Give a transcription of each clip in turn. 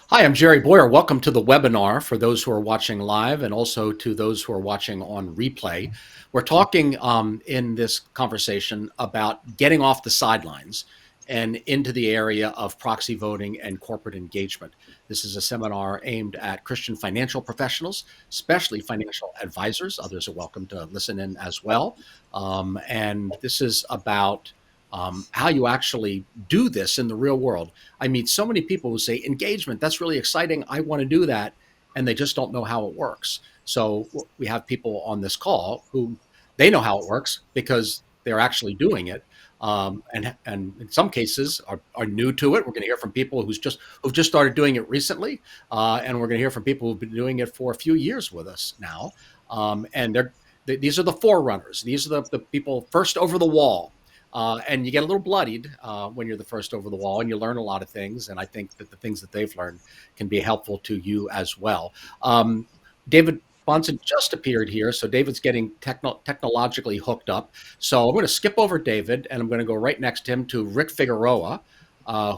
Hi, I'm Jerry Bowyer. Welcome to the webinar for those who are watching live and also to those who are watching on replay. We're talking in this conversation about getting off the sidelines and into the area of proxy voting and corporate engagement. This is a seminar aimed at Christian financial professionals, especially financial advisors. Others are welcome to listen in as well. And this is about how you actually do this in the real world. I meet so many people who say engagement, that's really exciting. I want to do that. And they just don't know how it works. So we have people on this call who they know how it works because they're actually doing it. And in some cases are new to it. We're going to hear from people who've just started doing it recently, and we're going to hear from people who've been doing it for a few years with us now. And these are the forerunners. These are the people first over the wall, and you get a little bloodied when you're the first over the wall, and you learn a lot of things. And I think that the things that they've learned can be helpful to you as well. David Bahnsen just appeared here, so David's getting technologically hooked up. So I'm going to skip over David, and I'm going to go right next to him to Rick Figueroa,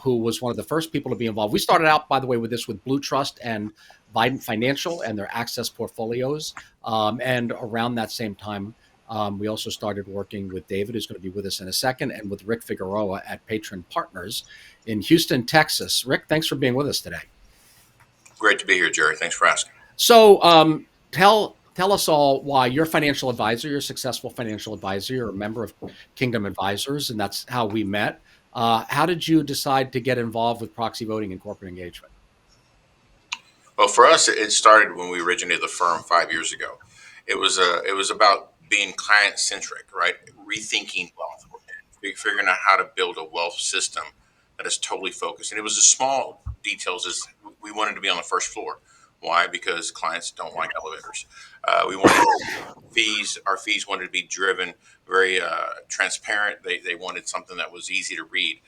who was one of the first people to be involved. We started out, by the way, with this with Blue Trust and Biden Financial and their access portfolios. And around that same time, we also started working with David, who's going to be with us in a second, and with Rick Figueroa at Patron Partners in Houston, Texas. Rick, thanks for being with us today. Great to be here, Jerry. Thanks for asking. So tell us all why you're a financial advisor. You're a successful financial advisor. You're a member of Kingdom Advisors, and that's how we met. How did you decide to get involved with proxy voting and corporate engagement? Well, for us, it started when we originated the firm 5 years ago. It was about being client centric, right? Rethinking wealth, figuring out how to build a wealth system that is totally focused. And it was the small details. As we wanted to be on the first floor. Why? Because clients don't like elevators. We wanted fees. Our fees wanted to be driven, very transparent. They wanted something that was easy to read.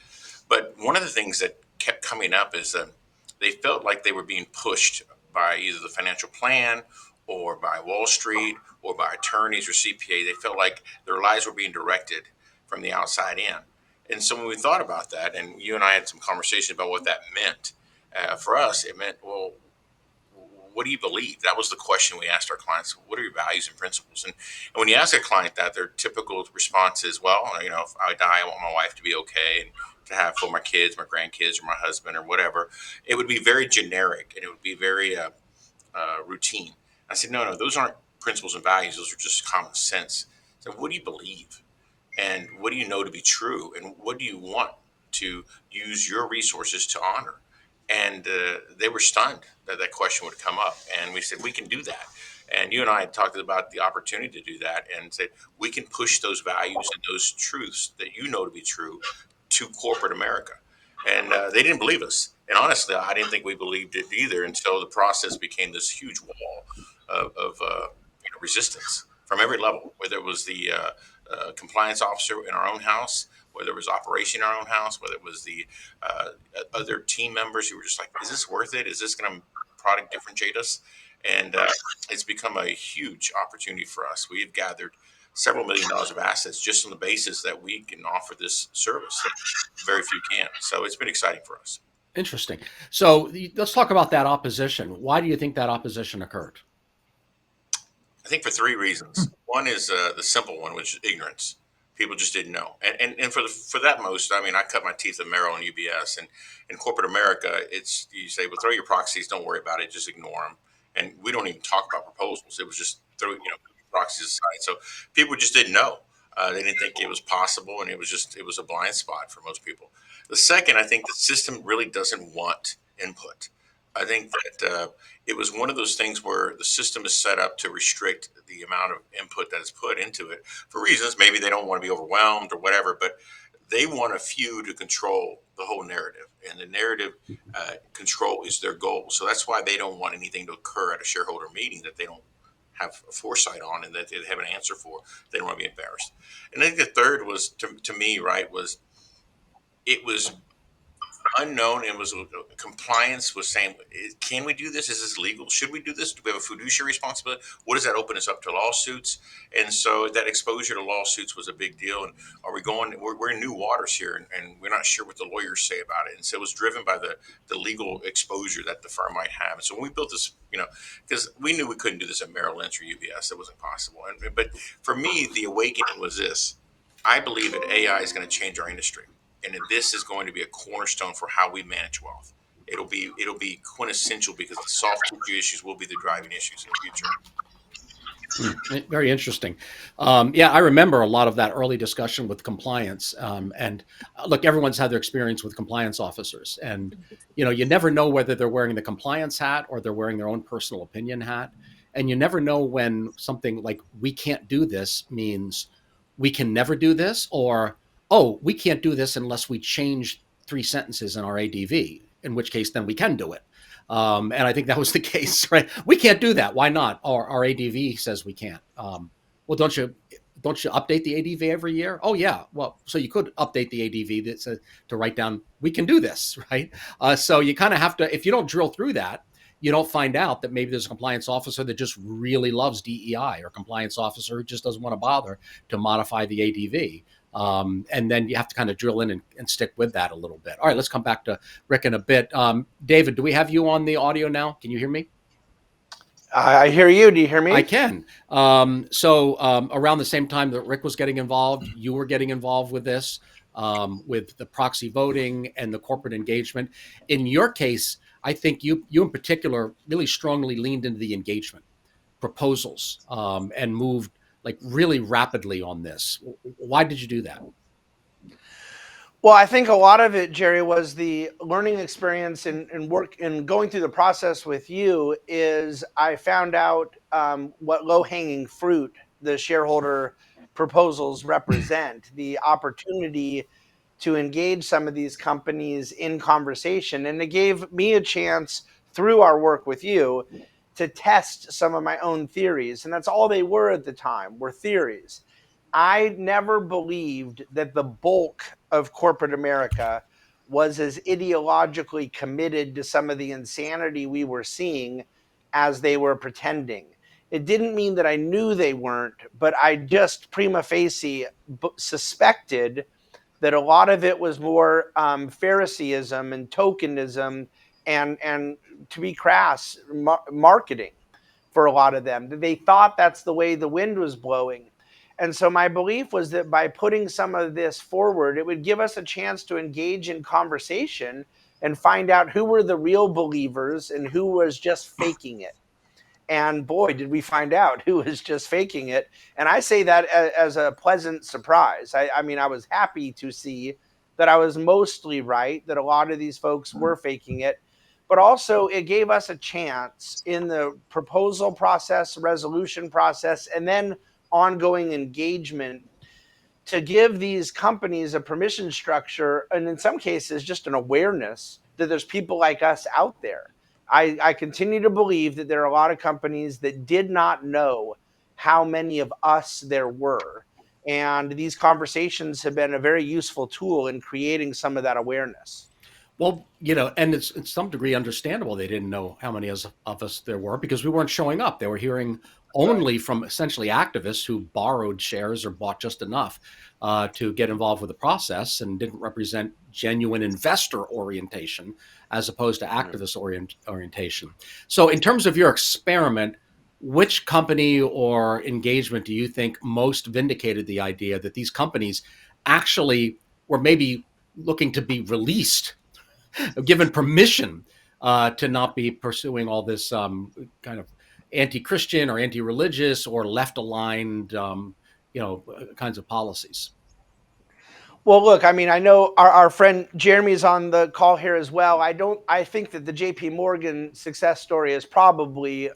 But one of the things that kept coming up is that they felt like they were being pushed by either the financial plan or by Wall Street or by attorneys or CPA. They felt like their lives were being directed from the outside in. And so when we thought about that, and you and I had some conversation about what that meant, for us, it meant, well, what do you believe? That was the question we asked our clients. What are your values and principles? And when you ask a client that, their typical response is, well, if I die, I want my wife to be okay and to have for my kids, my grandkids, or my husband, or whatever. It would be very generic and it would be very routine. I said, no, those aren't principles and values. Those are just common sense. So, what do you believe? And what do you know to be true? And what do you want to use your resources to honor? And they were stunned that that question would come up. And we said, we can do that. And you and I had talked about the opportunity to do that and said, we can push those values and those truths that you know to be true to corporate America. And they didn't believe us. And honestly, I didn't think we believed it either until the process became this huge wall of resistance from every level, whether it was the compliance officer in our own house, whether it was operation in our own house, whether it was the other team members who were just like, is this worth it? Is this going to product differentiate us? And it's become a huge opportunity for us. We've gathered several $1 millions of assets just on the basis that we can offer this service that very few can. So it's been exciting for us. Interesting. So let's talk about that opposition. Why do you think that opposition occurred? I think for three reasons. One is the simple one, which is ignorance. People just didn't know, and for that most, I mean, I cut my teeth at Merrill and UBS, and in corporate America, it's you say, well, throw your proxies, don't worry about it, just ignore them, and we don't even talk about proposals. It was just throw proxies aside. So people just didn't know. They didn't think it was possible, and it was a blind spot for most people. The second, I think the system really doesn't want input. I think that it was one of those things where the system is set up to restrict the amount of input that is put into it for reasons. Maybe they don't want to be overwhelmed or whatever, but they want a few to control the whole narrative, and the narrative control is their goal. So that's why they don't want anything to occur at a shareholder meeting that they don't have a foresight on and that they have an answer for. They don't want to be embarrassed. And I think the third was to me, right, was it was unknown, and was compliance was saying, can we do this? Is this legal? Should we do this? Do we have a fiduciary responsibility? What does that open us up to lawsuits? And so that exposure to lawsuits was a big deal. And are we going? We're in new waters here, and we're not sure what the lawyers say about it. And so it was driven by the legal exposure that the firm might have. And so when we built this, because we knew we couldn't do this at Merrill Lynch or UBS, it wasn't possible. But for me, the awakening was this: I believe that AI is going to change our industry, and that this is going to be a cornerstone for how we manage wealth. It'll be quintessential because the soft tissue issues will be the driving issues in the future. Very interesting. Yeah, I remember a lot of that early discussion with compliance. And look, everyone's had their experience with compliance officers, and you never know whether they're wearing the compliance hat or they're wearing their own personal opinion hat, and you never know when something like "we can't do this" means we can never do this, or "oh, we can't do this unless we change 3 sentences in our ADV," in which case then we can do it. And I think that was the case, right? We can't do that. Why not? Our ADV says we can't. Well, don't you update the ADV every year? Oh yeah. Well, so you could update the ADV that says to write down we can do this, right? So you kind of have to. If you don't drill through that, you don't find out that maybe there's a compliance officer that just really loves DEI, or a compliance officer who just doesn't want to bother to modify the ADV. And then you have to kind of drill in and stick with that a little bit. All right, let's come back to Rick in a bit. David, do we have you on the audio now? Can you hear me? I hear you. Do you hear me? I can. So around the same time that Rick was getting involved, you were getting involved with this, with the proxy voting and the corporate engagement. In your case, I think you in particular really strongly leaned into the engagement proposals, and moved like really rapidly on this. Why did you do that? Well, I think a lot of it, Jerry, was the learning experience and work and going through the process with you. Is I found out what low hanging fruit the shareholder proposals represent, the opportunity to engage some of these companies in conversation. And it gave me a chance through our work with you to test some of my own theories. And that's all they were at the time, were theories. I never believed that the bulk of corporate America was as ideologically committed to some of the insanity we were seeing as they were pretending. It didn't mean that I knew they weren't, but I just prima facie suspected that a lot of it was more Phariseeism and tokenism and to be crass, marketing for a lot of them. They thought that's the way the wind was blowing. And so my belief was that by putting some of this forward, it would give us a chance to engage in conversation and find out who were the real believers and who was just faking it. And boy, did we find out who was just faking it. And I say that as a pleasant surprise. I mean, I was happy to see that I was mostly right, that a lot of these folks were faking it. But also, it gave us a chance in the proposal process, resolution process, and then ongoing engagement to give these companies a permission structure, and in some cases, just an awareness that there's people like us out there. I continue to believe that there are a lot of companies that did not know how many of us there were. And these conversations have been a very useful tool in creating some of that awareness. Well, and it's in some degree understandable they didn't know how many of us there were, because we weren't showing up. They were hearing only from essentially activists who borrowed shares or bought just enough to get involved with the process, and didn't represent genuine investor orientation as opposed to activist orientation. So in terms of your experiment, which company or engagement do you think most vindicated the idea that these companies actually were maybe looking to be released, given permission to not be pursuing all this kind of anti-Christian or anti-religious or left-aligned, kinds of policies? Well, look, I mean, I know our friend Jeremy's on the call here as well. I think that the JP Morgan success story is probably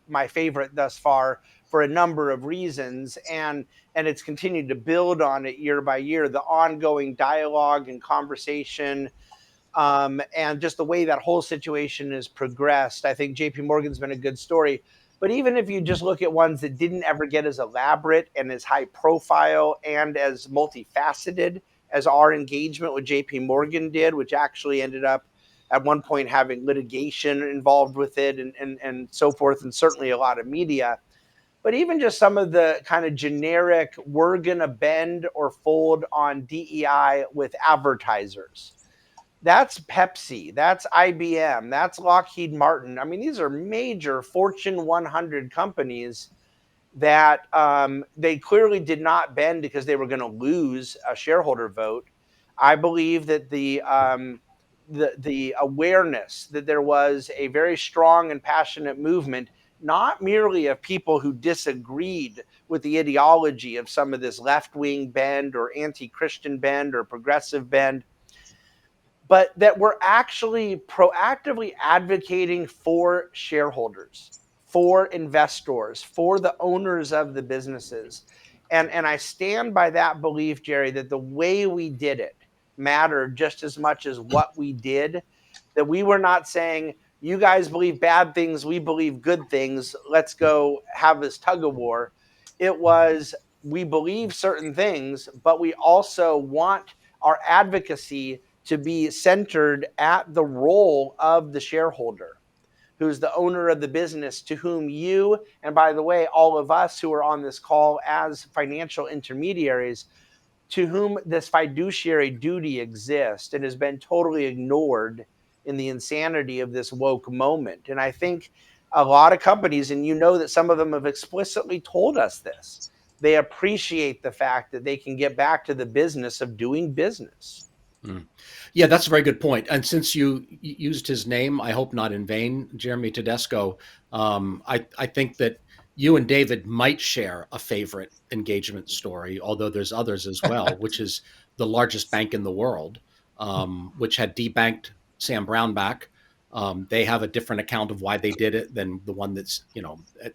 my favorite thus far for a number of reasons. And it's continued to build on it year by year, the ongoing dialogue and conversation, and just the way that whole situation has progressed. I think JP Morgan's been a good story. But even if you just look at ones that didn't ever get as elaborate and as high profile and as multifaceted as our engagement with JP Morgan did, which actually ended up at one point having litigation involved with it and so forth, and certainly a lot of media. But even just some of the kind of generic, we're going to bend or fold on DEI with advertisers. That's Pepsi, that's IBM, that's Lockheed Martin. I mean, these are major Fortune 100 companies that they clearly did not bend because they were going to lose a shareholder vote. I believe that the awareness that there was a very strong and passionate movement, not merely of people who disagreed with the ideology of some of this left-wing bend or anti-Christian bend or progressive bend, but that we're actually proactively advocating for shareholders, for investors, for the owners of the businesses. And I stand by that belief, Jerry, that the way we did it mattered just as much as what we did, that we were not saying, you guys believe bad things, we believe good things, let's go have this tug of war. It was, we believe certain things, but we also want our advocacy to be centered at the role of the shareholder, who's the owner of the business, to whom you, and by the way, all of us who are on this call as financial intermediaries, to whom this fiduciary duty exists and has been totally ignored in the insanity of this woke moment. And I think a lot of companies, and you know that some of them have explicitly told us this, they appreciate the fact that they can get back to the business of doing business. Yeah, that's a very good point. And since you used his name, I hope not in vain, Jeremy Tedesco, I think that you and David might share a favorite engagement story, although there's others as well, which is the largest bank in the world, which had debanked Sam Brownback. They have a different account of why they did it than the one that's,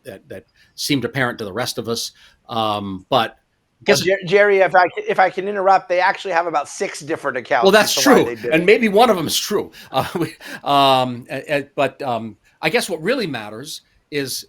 that seemed apparent to the rest of us. But well, Jerry, if I can interrupt, they actually have about 6 different accounts. Well, that's true, and maybe one of them is true. But I guess what really matters is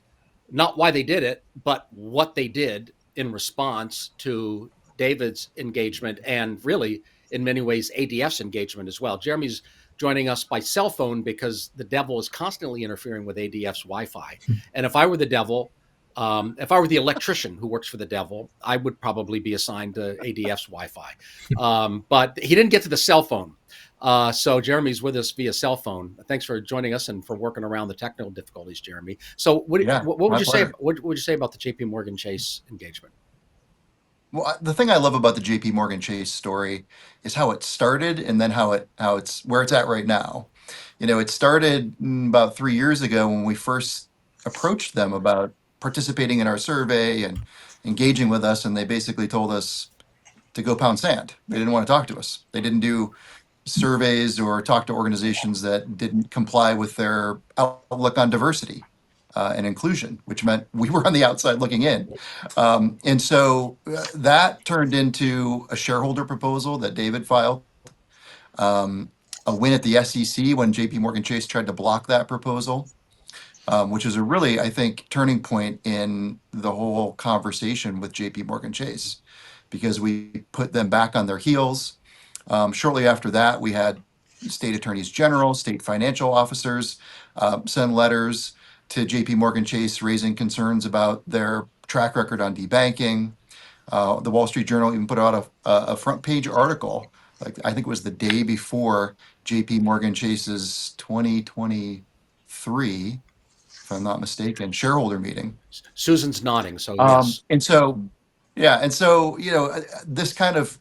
not why they did it, but what they did in response to David's engagement, and really, in many ways, ADF's engagement as well. Jeremy's joining us by cell phone because the devil is constantly interfering with ADF's Wi-Fi. And if I were the devil, if I were the electrician who works for the devil, I would probably be assigned to ADF's Wi-Fi. But he didn't get to the cell phone. So Jeremy's with us via cell phone. Thanks for joining us and for working around the technical difficulties, Jeremy. So what would you say? What would you say about the JP Morgan Chase engagement? Well, the thing I love about the JP Morgan Chase story is how it started and then how it's where it's at right now. It started about 3 years ago when we first approached them about participating in our survey and engaging with us, and they basically told us to go pound sand. They didn't want to talk to us. They didn't do surveys or talk to organizations that didn't comply with their outlook on diversity and inclusion, which meant we were on the outside looking in. And so that turned into a shareholder proposal that David filed, a win at the SEC when JP Morgan Chase tried to block that proposal, which is a really, I think, turning point in the whole conversation with JP Morgan Chase, because we put them back on their heels. Shortly after that, we had state attorneys general, state financial officers send letters to JP Morgan Chase raising concerns about their track record on debanking. The Wall Street Journal even put out a front page article, like I think it was the day before JP Morgan Chase's 2023, if I'm not mistaken, shareholder meeting. Susan's nodding, so yes. And so, this kind of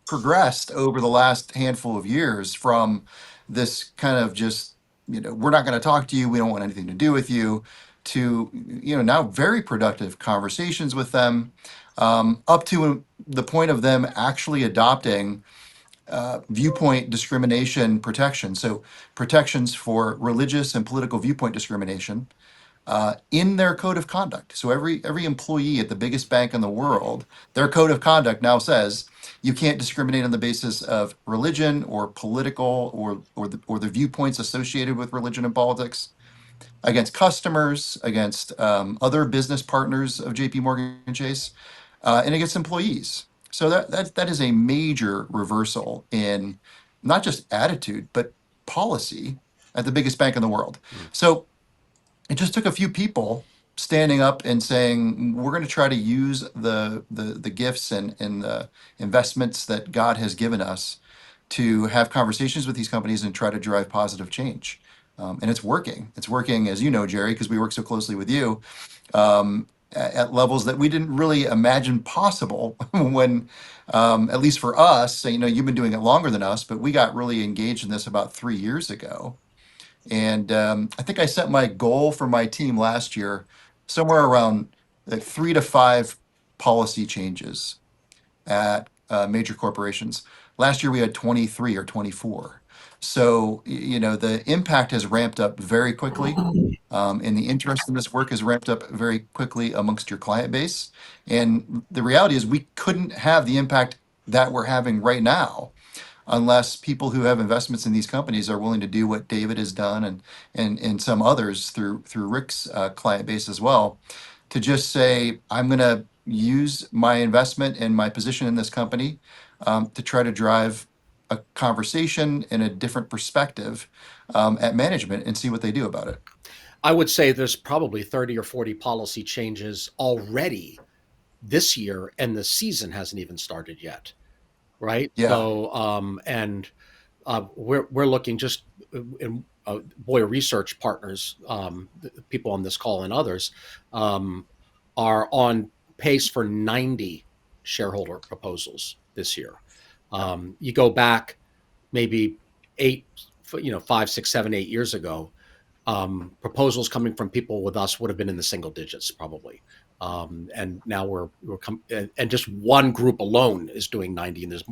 progressed over the last handful of years from this kind of just, we're not going to talk to you, we don't want anything to do with you, to, now very productive conversations with them, up to the point of them actually adopting viewpoint discrimination protection. So protections for religious and political viewpoint discrimination in their code of conduct. So every employee at the biggest bank in the world, their code of conduct now says you can't discriminate on the basis of religion or political or the viewpoints associated with religion and politics against customers, against other business partners of JP Morgan Chase, and against employees. So that is a major reversal in not just attitude, but policy at the biggest bank in the world. Mm. So it just took a few people standing up and saying, we're going to try to use the gifts and the investments that God has given us to have conversations with these companies and try to drive positive change. And it's working. It's working, as you know, Jerry, because we work so closely with you, at levels that we didn't really imagine possible when, at least for us, you've been doing it longer than us, but we got really engaged in this about 3 years ago. And I think I set my goal for my team last year somewhere around like 3 to 5 policy changes at major corporations. Last year we had 23 or 24. So, the impact has ramped up very quickly. And the interest in this work has ramped up very quickly amongst your client base. And the reality is, we couldn't have the impact that we're having right now unless people who have investments in these companies are willing to do what David has done, and some others through Rick's client base as well, to just say, I'm going to use my investment and my position in this company to try to drive a conversation and a different perspective at management and see what they do about it. I would say there's probably 30 or 40 policy changes already this year, and the season hasn't even started yet, right? Yeah. So, and we're looking just in Bowyer Research partners, people on this call and others, are on pace for 90 shareholder proposals this year. You go back maybe 5, 6, 7, 8 years ago, proposals coming from people with us would have been in the single digits probably. And now and just one group alone is doing 90, and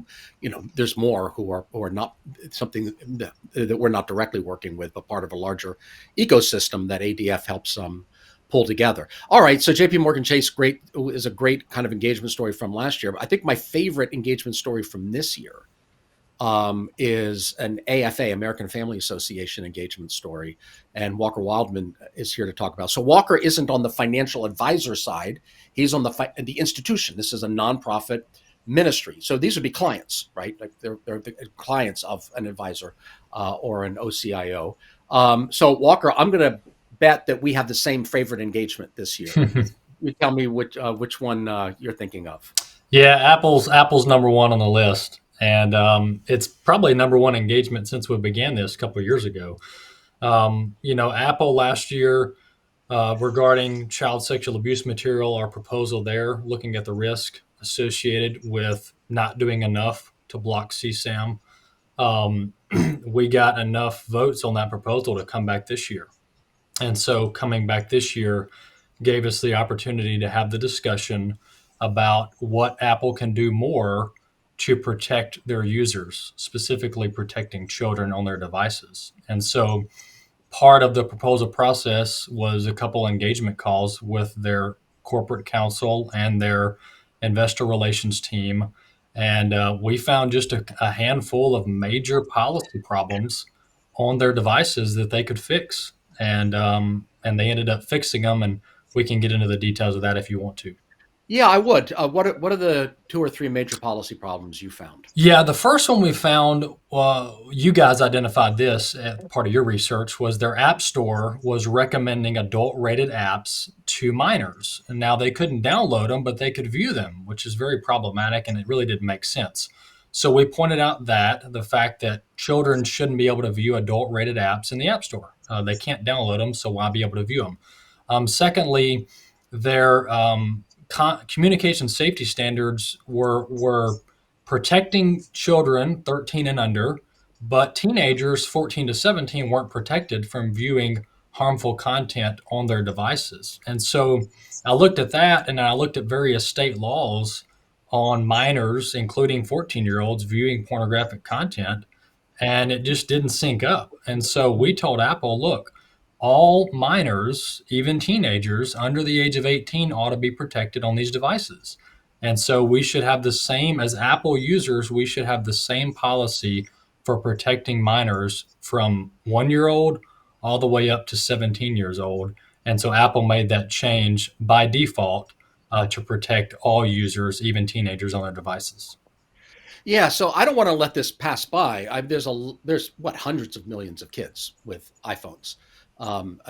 there's more who are not something that we're not directly working with, but part of a larger ecosystem that ADF helps pull together. All right, so JP Morgan Chase is a great kind of engagement story from last year. I think my favorite engagement story from this year is an AFA, American Family Association engagement story, and Walker Wildmon is here to talk about. So Walker isn't on the financial advisor side; he's on the institution. This is a nonprofit ministry, so these would be clients, right? Like they're the clients of an advisor or an OCIO. So Walker, I'm going to bet that we have the same favorite engagement this year. You tell me which one you're thinking of. Yeah, Apple's number one on the list. And it's probably number one engagement since we began this a couple of years ago. Apple last year, regarding child sexual abuse material, our proposal there, looking at the risk associated with not doing enough to block CSAM, we got enough votes on that proposal to come back this year. And so coming back this year gave us the opportunity to have the discussion about what Apple can do more to protect their users, specifically protecting children on their devices. And so part of the proposal process was a couple engagement calls with their corporate counsel and their investor relations team. And we found just a handful of major policy problems on their devices that they could fix. And they ended up fixing them. And we can get into the details of that if you want to. Yeah, I would. What are the 2 or 3 major policy problems you found? Yeah, the first one we found, you guys identified this as part of your research, was their app store was recommending adult-rated apps to minors. And now they couldn't download them, but they could view them, which is very problematic, and it really didn't make sense. So we pointed out the fact that children shouldn't be able to view adult-rated apps in the app store. They can't download them, so why be able to view them? Secondly, their communication safety standards were protecting children 13 and under, but teenagers 14 to 17 weren't protected from viewing harmful content on their devices. And so I looked at that, and I looked at various state laws on minors, including 14-year-olds, viewing pornographic content, and it just didn't sync up. And so we told Apple, look, all minors, even teenagers under the age of 18, ought to be protected on these devices. And so we should have the same, as Apple users, we should have the same policy for protecting minors from 1-year-old all the way up to 17 years old. And so Apple made that change by default to protect all users, even teenagers on their devices. Yeah, so I don't want to let this pass by. There's what, hundreds of millions of kids with iPhones.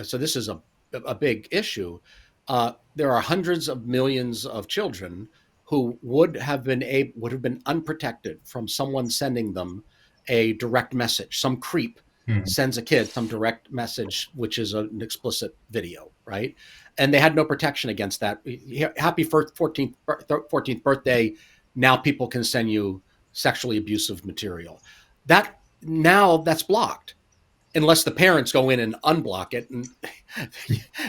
So this is a big issue. There are hundreds of millions of children who would have been unprotected from someone sending them a direct message. Some creep sends a kid some direct message, which is an explicit video, right? And they had no protection against that. Happy 14th birthday. Now people can send you sexually abusive material. That's blocked unless the parents go in and unblock it. And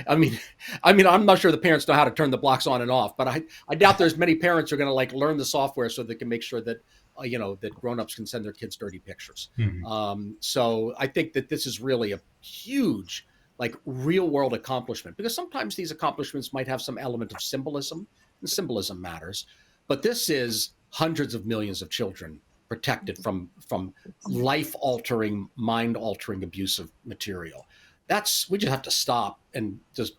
I mean, I'm not sure the parents know how to turn the blocks on and off, but I doubt there's many parents who are going to like learn the software so they can make sure that that grown-ups can send their kids dirty pictures. So I think that this is really a huge, like, real world accomplishment, because sometimes these accomplishments might have some element of symbolism, and symbolism matters. But this is hundreds of millions of children protected from life-altering, mind-altering, abusive material. We just have to stop and just,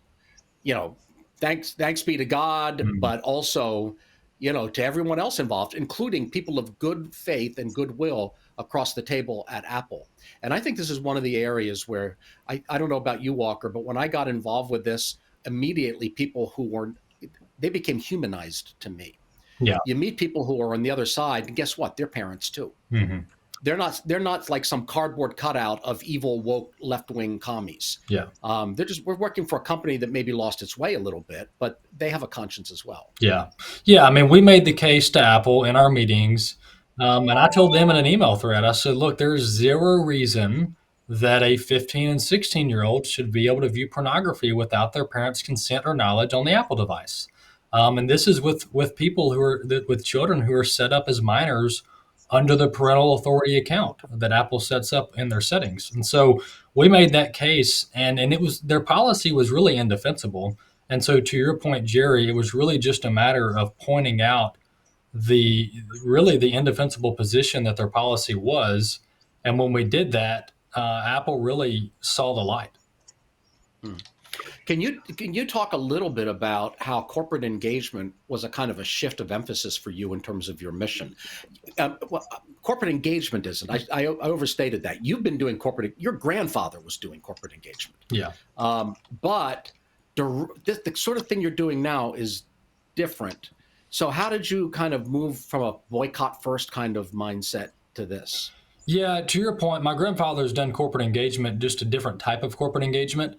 thanks be to God, but also, to everyone else involved, including people of good faith and goodwill across the table at Apple. And I think this is one of the areas where I don't know about you, Walker, but when I got involved with this, immediately people they became humanized to me. Yeah. You meet people who are on the other side, and guess what? They're parents too. They're not like some cardboard cutout of evil, woke, left-wing commies. Yeah. We're working for a company that maybe lost its way a little bit, but they have a conscience as well. Yeah. Yeah. I mean, we made the case to Apple in our meetings, and I told them in an email thread, I said, look, there's zero reason that a 15 and 16-year-old should be able to view pornography without their parents' consent or knowledge on the Apple device. And this is with people with children who are set up as minors under the parental authority account that Apple sets up in their settings. And so we made that case, and their policy was really indefensible. And so, to your point, Jerry, it was really just a matter of pointing out the indefensible position that their policy was. And when we did that, Apple really saw the light. Can you talk a little bit about how corporate engagement was a kind of a shift of emphasis for you in terms of your mission? Corporate engagement isn't. I overstated that. You've been doing your grandfather was doing corporate engagement. Yeah. But the sort of thing you're doing now is different. So how did you kind of move from a boycott first kind of mindset to this? Yeah, to your point, my grandfather's done corporate engagement, just a different type of corporate engagement.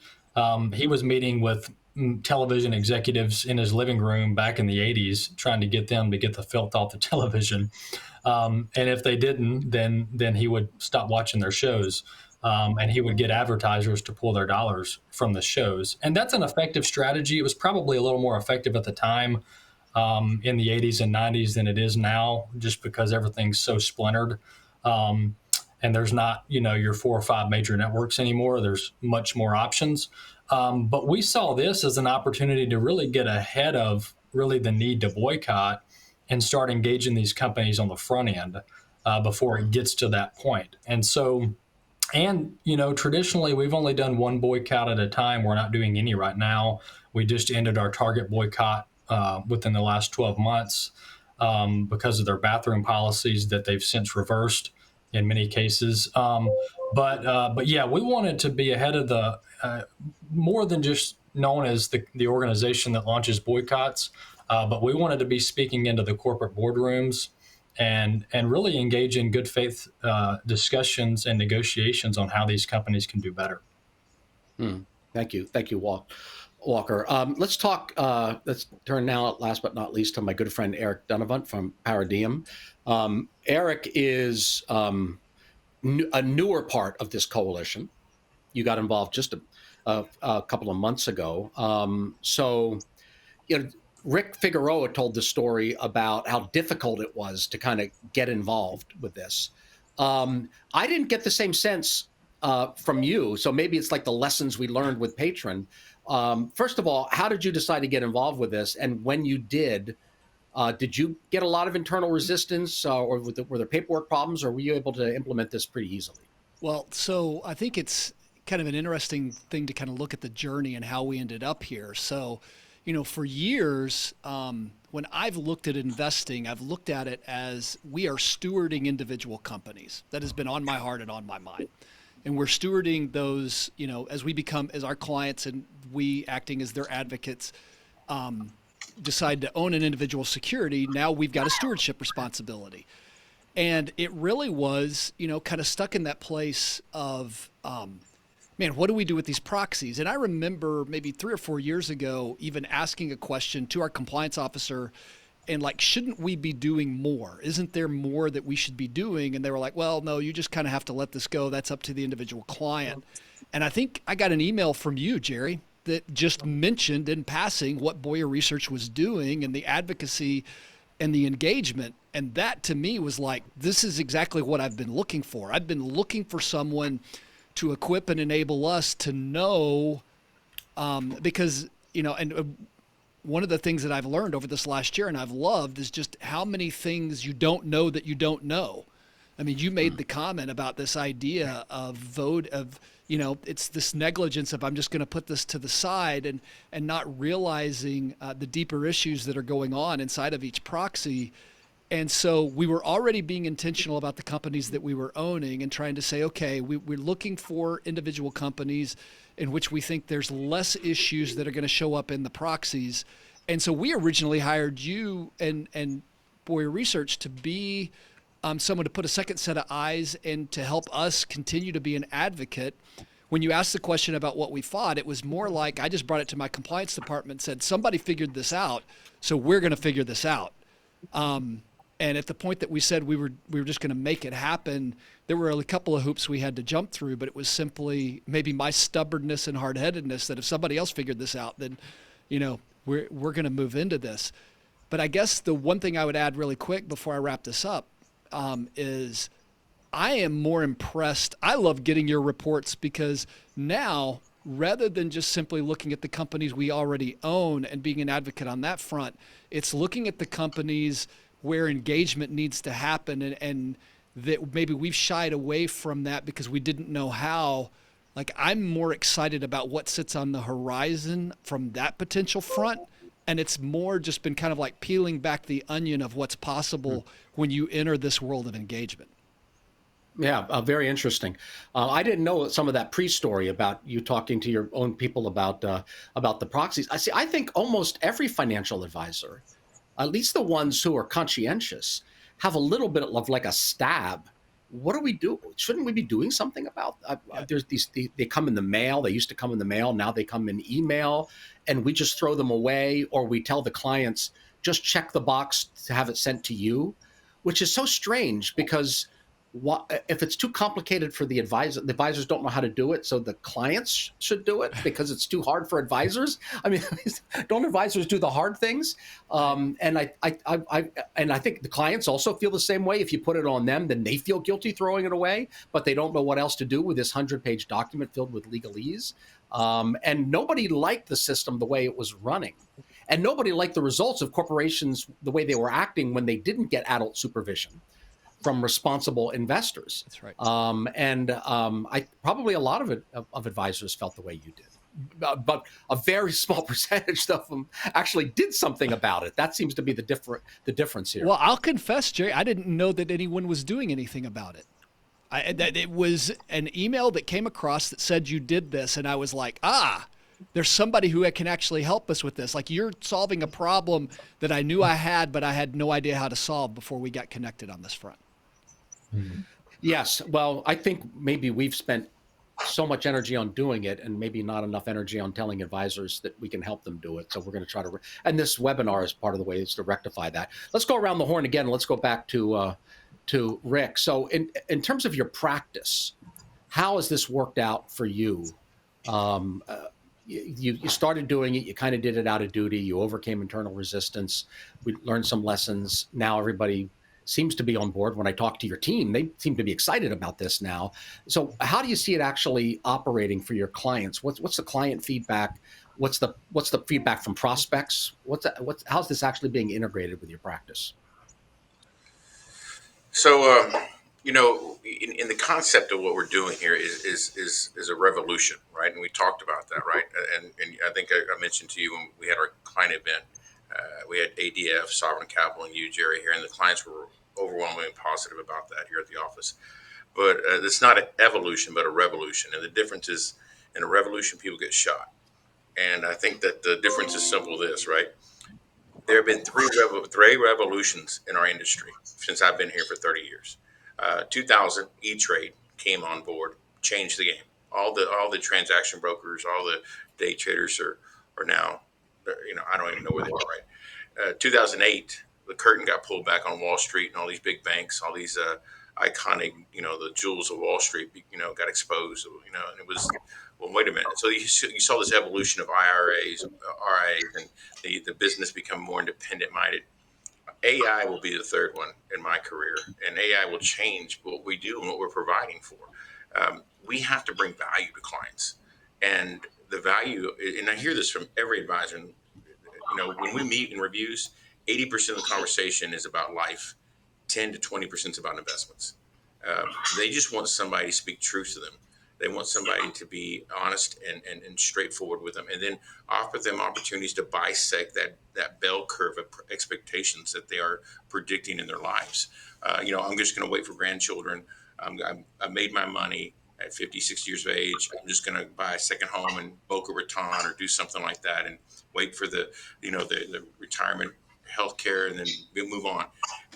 He was meeting with television executives in his living room back in the 80s, trying to get them to get the filth off the television. And if they didn't, then he would stop watching their shows. And he would get advertisers to pull their dollars from the shows. And that's an effective strategy. It was probably a little more effective at the time in the 80s and 90s than it is now, just because everything's so splintered. And there's not, your 4 or 5 major networks anymore. There's much more options. But we saw this as an opportunity to really get ahead of really the need to boycott and start engaging these companies on the front end before it gets to that point. And so, traditionally, we've only done one boycott at a time. We're not doing any right now. We just ended our Target boycott within the last 12 months because of their bathroom policies that they've since reversed in many cases. But yeah, we wanted to be ahead of the more than just known as the organization that launches boycotts, but we wanted to be speaking into the corporate boardrooms and really engage in good faith discussions and negotiations on how these companies can do better. Thank you, Walker. Let's talk. Let's turn now, last but not least, to my good friend Eric Dunavant from Paradiem. Eric is a newer part of this coalition. You got involved just a couple of months ago. Rick Figueroa told the story about how difficult it was to kind of get involved with this. I didn't get the same sense from you, so maybe it's like the lessons we learned with Patron. First of all, how did you decide to get involved with this? And when you did you get a lot of internal resistance or were there paperwork problems, or were you able to implement this pretty easily? Well, so I think it's kind of an interesting thing to kind of look at the journey and how we ended up here. So, for years, when I've looked at investing, I've looked at it as we are stewarding individual companies. That has been on my heart and on my mind. And we're stewarding those, as we become, as our clients and we acting as their advocates, decide to own an individual security. Now we've got a stewardship responsibility. And it really was, kind of stuck in that place of, man, what do we do with these proxies? And I remember maybe 3 or 4 years ago, even asking a question to our compliance officer and like, shouldn't we be doing more? Isn't there more that we should be doing? And they were like, well, no, you just kind of have to let this go. That's up to the individual client. And I think I got an email from you, Jerry, that just mentioned in passing what Bowyer Research was doing and the advocacy and the engagement. And that to me was like, this is exactly what I've been looking for. I've been looking for someone to equip and enable us to know, because, and one of the things that I've learned over this last year and I've loved is just how many things you don't know that you don't know. I mean, you made the comment about this idea of it's this negligence of I'm just going to put this to the side and not realizing the deeper issues that are going on inside of each proxy. And so we were already being intentional about the companies that we were owning and trying to say, okay, we're looking for individual companies in which we think there's less issues that are going to show up in the proxies. And so we originally hired you and Bowyer Research to be someone to put a second set of eyes and to help us continue to be an advocate. When you asked the question about what we thought, it was more like I just brought it to my compliance department and said, somebody figured this out, so we're going to figure this out. And at the point that we said we were just going to make it happen, there were a couple of hoops we had to jump through, but it was simply maybe my stubbornness and hard-headedness that if somebody else figured this out, then, we're going to move into this. But I guess the one thing I would add really quick before I wrap this up is I am more impressed. I love getting your reports because now, rather than just simply looking at the companies we already own and being an advocate on that front, it's looking at the companies where engagement needs to happen and that maybe we've shied away from that because we didn't know how. Like, I'm more excited about what sits on the horizon from that potential front. And it's more just been kind of like peeling back the onion of what's possible when you enter this world of engagement. Yeah, very interesting. I didn't know some of that pre-story about you talking to your own people about the proxies. I think almost every financial advisor, at least the ones who are conscientious, have a little bit of like a stab. What do we do? Shouldn't we be doing something about? There's they come in the mail. They used to come in the mail. Now they come in email, and we just throw them away, or we tell the clients just check the box to have it sent to you, which is so strange because if it's too complicated for the advisors don't know how to do it, so the clients should do it because it's too hard for advisors. I mean, don't advisors do the hard things? And I think the clients also feel the same way. If you put it on them, then they feel guilty throwing it away, but they don't know what else to do with this 100-page document filled with legalese. And nobody liked the system the way it was running. And nobody liked the results of corporations the way they were acting when they didn't get adult supervision from responsible investors. That's right. I probably a lot of advisors felt the way you did, but a very small percentage of them actually did something about it. That seems to be the difference here. Well, I'll confess, Jerry, I didn't know that anyone was doing anything about it. That it was an email that came across that said you did this, and I was like, there's somebody who can actually help us with this. Like, you're solving a problem that I knew I had, but I had no idea how to solve before we got connected on this front. Yes. Well, I think maybe we've spent so much energy on doing it and maybe not enough energy on telling advisors that we can help them do it. So we're going to try to, and this webinar is part of the way is to rectify that. Let's go around the horn again. Let's go back to Rick. So in terms of your practice, how has this worked out for you? You started doing it. You kind of did it out of duty. You overcame internal resistance. We learned some lessons. Now everybody seems to be on board. When I talk to your team, they seem to be excited about this now. So how do you see it actually operating for your clients? What's the client feedback? What's the feedback from prospects? How's this actually being integrated with your practice? So In the concept of what we're doing here is a revolution, right? And we talked about that, right? And I think I mentioned to you when we had our client event, we had ADF, Sovereign Capital, and you, Jerry, here, and the clients were overwhelmingly positive about that here at the office. But it's not an evolution, but a revolution. And the difference is, in a revolution, people get shot. And I think that the difference is simple. This, right? There have been three revolutions in our industry since I've been here for 30 years. 2000, E-Trade came on board, changed the game. All the transaction brokers, all the day traders are now, I don't even know where they are, right? 2008, the curtain got pulled back on Wall Street, and all these big banks, all these iconic, the jewels of Wall Street, got exposed, and it was, well, wait a minute. So you saw this evolution of IRAs, RIAs, and the business become more independent minded. AI will be the third one in my career, and AI will change what we do and what we're providing for. We have to bring value to clients, and the value. And I hear this from every advisor. When we meet in reviews, 80% of the conversation is about life, 10 to 20% is about investments. They just want somebody to speak truth to them. They want somebody to be honest and straightforward with them, and then offer them opportunities to bisect that bell curve of expectations that they are predicting in their lives. I'm just going to wait for grandchildren. I made my money at 50, 60 years of age. I'm just going to buy a second home in Boca Raton or do something like that and wait for the retirement healthcare, and then we move on.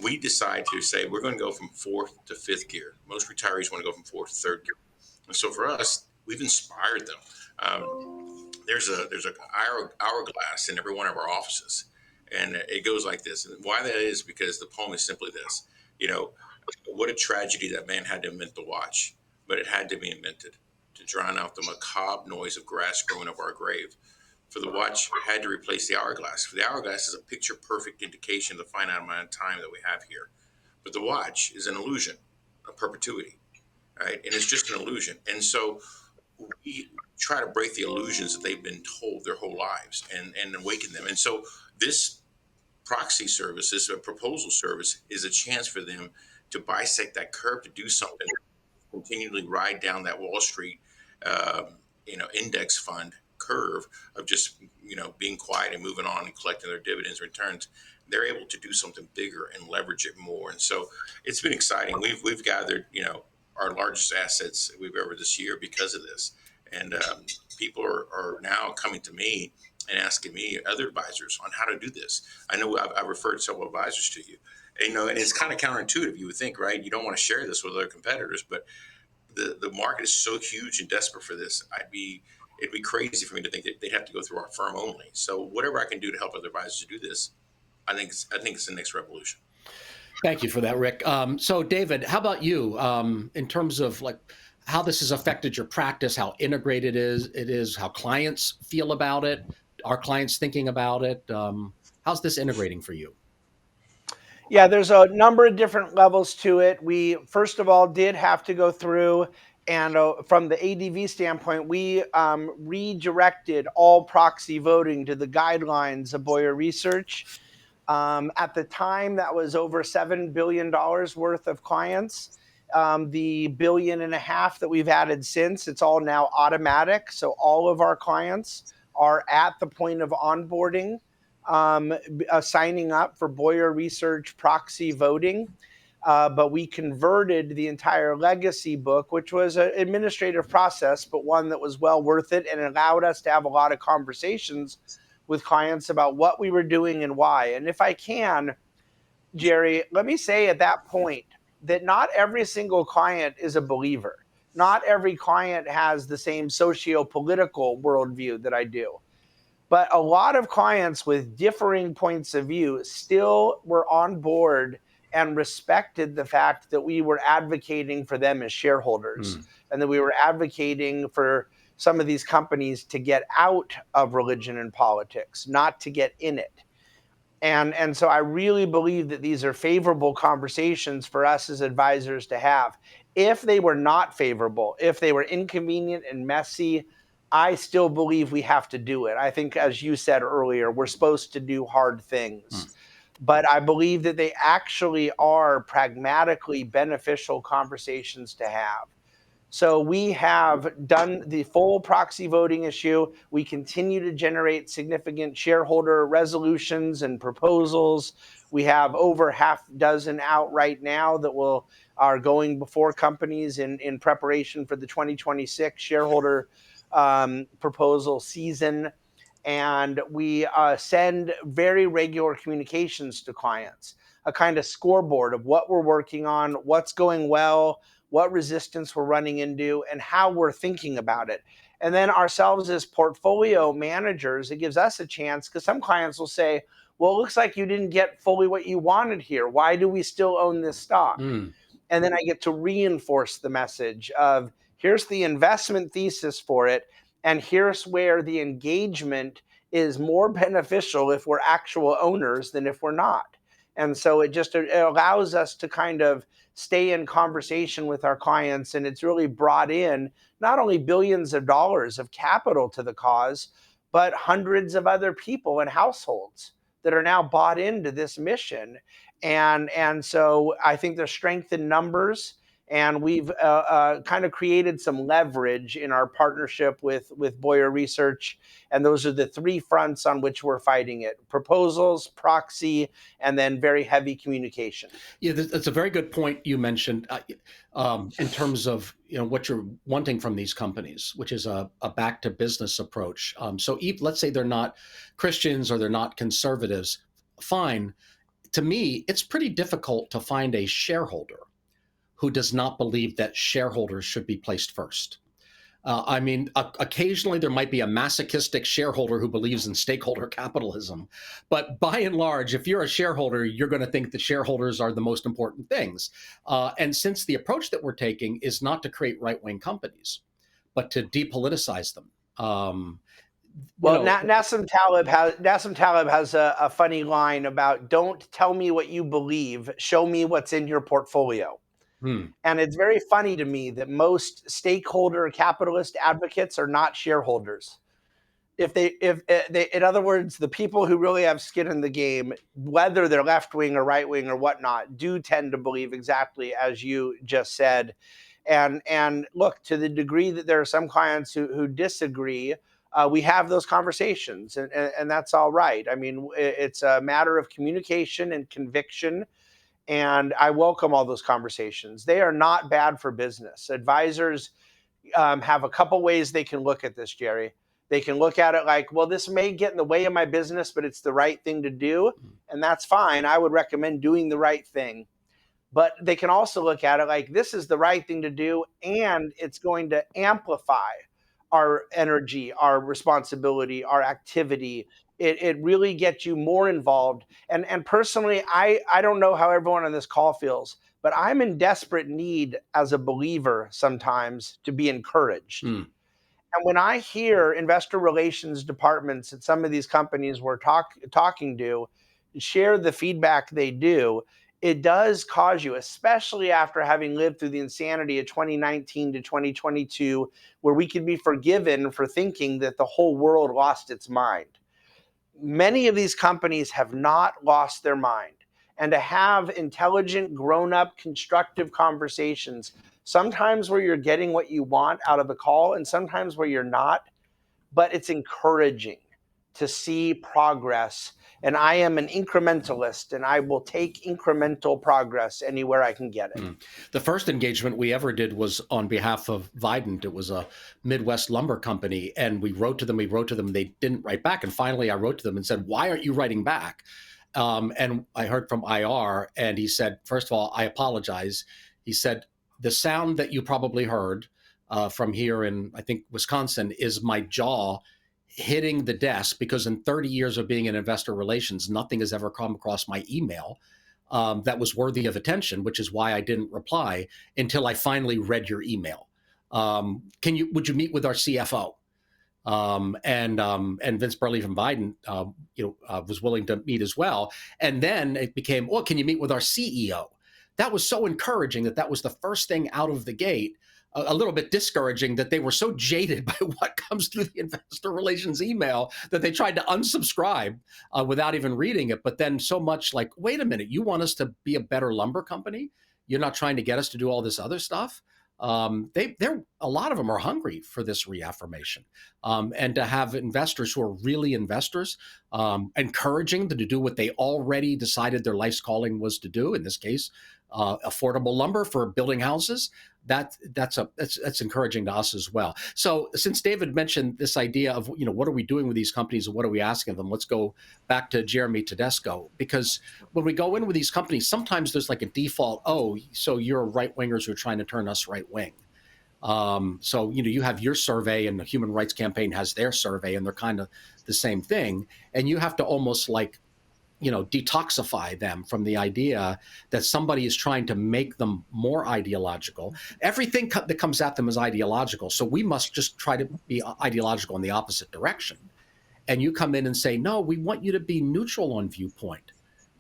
We decide to say we're going to go from fourth to fifth gear. Most retirees want to go from fourth to third gear. And so for us, we've inspired them. There's a hourglass in every one of our offices, and it goes like this. And why that is because the poem is simply this. What a tragedy that man had to invent the watch, but it had to be invented to drown out the macabre noise of grass growing over our grave. For the watch had to replace the hourglass. For the hourglass is a picture-perfect indication of the finite amount of time that we have here. But the watch is an illusion of perpetuity, right? And it's just an illusion. And so we try to break the illusions that they've been told their whole lives and awaken them. And so this proxy service, this proposal service, is a chance for them to bisect that curve, to do something, continually ride down that Wall Street, index fund curve of just, being quiet and moving on and collecting their dividends and returns. They're able to do something bigger and leverage it more. And so it's been exciting. We've gathered, our largest assets we've ever this year because of this. And people are now coming to me and asking me, other advisors, on how to do this. I know I've referred several advisors to you. And it's kind of counterintuitive. You would think, right? You don't want to share this with other competitors, but the market is so huge and desperate for this. It'd be crazy for me to think that they'd have to go through our firm only. So whatever I can do to help other advisors to do this, I think it's the next revolution. Thank you for that, Rick. So David, how about you, in terms of like how this has affected your practice, how integrated it is, how clients feel about it, are clients thinking about it? How's this integrating for you? Yeah, there's a number of different levels to it. We, first of all, did have to go through, and from the ADV standpoint, we redirected all proxy voting to the guidelines of Bowyer Research. At the time, that was over $7 billion worth of clients. The $1.5 billion that we've added since, it's all now automatic. So all of our clients are at the point of onboarding, signing up for Bowyer Research proxy voting. But we converted the entire legacy book, which was an administrative process, but one that was well worth it, and allowed us to have a lot of conversations with clients about what we were doing and why. And if I can, Jerry, let me say at that point that not every single client is a believer. Not every client has the same socio-political worldview that I do. But a lot of clients with differing points of view still were on board and respected the fact that we were advocating for them as shareholders, and that we were advocating for some of these companies to get out of religion and politics, not to get in it. And so I really believe that these are favorable conversations for us as advisors to have. If they were not favorable, if they were inconvenient and messy, I still believe we have to do it. I think, as you said earlier, we're supposed to do hard things. but I believe that they actually are pragmatically beneficial conversations to have. So we have done the full proxy voting issue. We continue to generate significant shareholder resolutions and proposals. We have over half dozen out right now that are going before companies in preparation for the 2026 shareholder proposal season. And we send very regular communications to clients, a kind of scoreboard of what we're working on, what's going well, what resistance we're running into, and how we're thinking about it. And then ourselves as portfolio managers, it gives us a chance, because some clients will say, well, it looks like you didn't get fully what you wanted here. Why do we still own this stock? And then I get to reinforce the message of, here's the investment thesis for it, and here's where the engagement is more beneficial if we're actual owners than if we're not. And so it allows us to kind of stay in conversation with our clients, and it's really brought in not only billions of dollars of capital to the cause, but hundreds of other people and households that are now bought into this mission. And so I think there's strength in numbers, and we've kind of created some leverage in our partnership with Bowyer Research. And those are the three fronts on which we're fighting it: proposals, proxy, and then very heavy communication. Yeah, that's a very good point you mentioned in terms of what you're wanting from these companies, which is a back to business approach. So let's say they're not Christians or they're not conservatives, fine. To me, it's pretty difficult to find a shareholder who does not believe that shareholders should be placed first. I mean, occasionally there might be a masochistic shareholder who believes in stakeholder capitalism, but by and large, if you're a shareholder, you're going to think that shareholders are the most important things. And since the approach that we're taking is not to create right-wing companies, but to depoliticize them. Well, Nassim Taleb has a funny line about, don't tell me what you believe, show me what's in your portfolio. And it's very funny to me that most stakeholder capitalist advocates are not shareholders. In other words, the people who really have skin in the game, whether they're left wing or right wing or whatnot, do tend to believe exactly as you just said. And look, to the degree that there are some clients who disagree, we have those conversations, and that's all right. I mean, it's a matter of communication and conviction. And I welcome all those conversations. They are not bad for business. Advisors have a couple ways they can look at this, Jerry. They can look at it like, well, this may get in the way of my business, but it's the right thing to do. And that's fine. I would recommend doing the right thing. But they can also look at it like, this is the right thing to do, and it's going to amplify our energy, our responsibility, our activity. It really gets you more involved. And personally, I don't know how everyone on this call feels, but I'm in desperate need as a believer sometimes to be encouraged. And when I hear investor relations departments at some of these companies we're talking to share the feedback they do, it does cause you, especially after having lived through the insanity of 2019 to 2022, where we can be forgiven for thinking that the whole world lost its mind. Many of these companies have not lost their mind. And to have intelligent, grown-up, constructive conversations, sometimes where you're getting what you want out of the call and sometimes where you're not, but it's encouraging to see progress. And I am an incrementalist, and I will take incremental progress anywhere I can get it. The first engagement we ever did was on behalf of Vidant. It was a Midwest lumber company, and we wrote to them, they didn't write back. And finally I wrote to them and said, why aren't you writing back? And I heard from IR, and he said, first of all, I apologize. He said, the sound that you probably heard from here in, I think, Wisconsin is my jaw hitting the desk, because in 30 years of being in investor relations, nothing has ever come across my email that was worthy of attention, which is why I didn't reply until I finally read your email. Would you meet with our CFO? And Vince Burley from Biden, was willing to meet as well. And then it became, well, can you meet with our CEO? That was so encouraging that was the first thing out of the gate. a little bit discouraging that they were so jaded by what comes through the investor relations email that they tried to unsubscribe without even reading it. But then so much like, wait a minute, you want us to be a better lumber company? You're not trying to get us to do all this other stuff. They're a lot of them are hungry for this reaffirmation, and to have investors who are really investors, encouraging them to do what they already decided their life's calling was to do. In this case, affordable lumber for building houses. That's encouraging to us as well. So since David mentioned this idea of, what are we doing with these companies and what are we asking of them, let's go back to Jeremy Tedesco, because when we go in with these companies, sometimes there's like a default, oh, so you're right wingers who are trying to turn us right wing. So, you have your survey and the Human Rights Campaign has their survey, and they're kind of the same thing. And you have to almost like, detoxify them from the idea that somebody is trying to make them more ideological. Everything that comes at them is ideological. So we must just try to be ideological in the opposite direction. And you come in and say, no, we want you to be neutral on viewpoint.